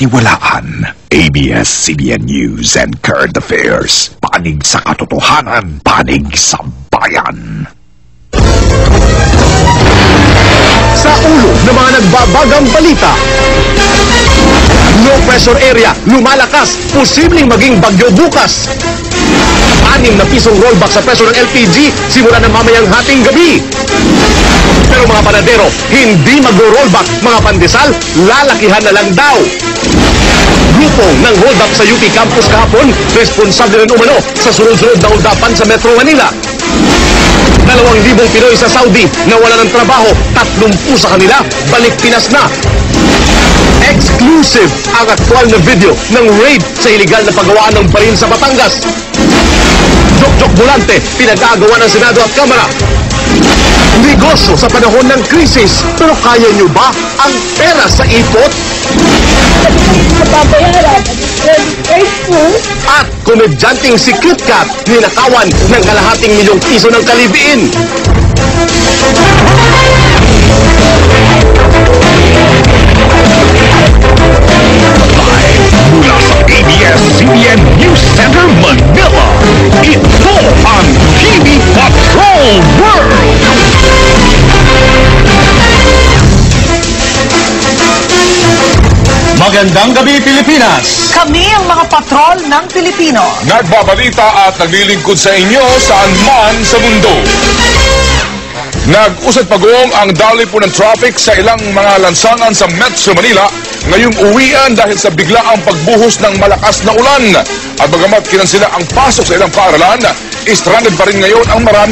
mapagkakatiwalaan. ABS-CBN News and Current Affairs. Panig sa katotohanan, panig sa bayan. Sa ulo ng mga nagbabagang balita. Low pressure area, lumalakas, posibleng maging bagyo bukas. 6 na pisong rollback sa presyo ng LPG simula ng mamayang hating gabi. Pero mga panadero, hindi magro-rollback. Mga pandesal, lalakihan na lang daw. Grupo ng hold up sa UP Campus kahapon, responsable rin umano sa sunod-sunod na hold-upan sa Metro Manila. 2,000 Pinoy sa Saudi na wala ng trabaho, 30 sa kanila, balik Pinas na. Exclusive ang aktual na video ng raid sa iligal na paggawaan ng baril sa Batangas. Jok-jok bulante, pinag-aagawa ng Senado at Kamara. Negosyo sa panahon ng krisis, pero kaya nyo ba ang pera sa ipot? At komedyanteng si Cute Cat, ninakawan ng kalahating milyong piso ng kalibiin. Mula sa ABS-CBN News Center, Manila, ito ang TV Patrol World! Magandang gabi, Pilipinas! Kami ang mga patrol ng Pilipino. Nagbabalita at naglilingkod sa inyo saan man sa mundo. Nag-usad pagong ang daloy po ng traffic sa ilang mga lansangan sa Metro Manila ngayong uwian dahil sa biglaang pagbuhos ng malakas na ulan. At bagamat kinansila ang pasok sa ilang paaralan, stranded pa rin ngayon ang marami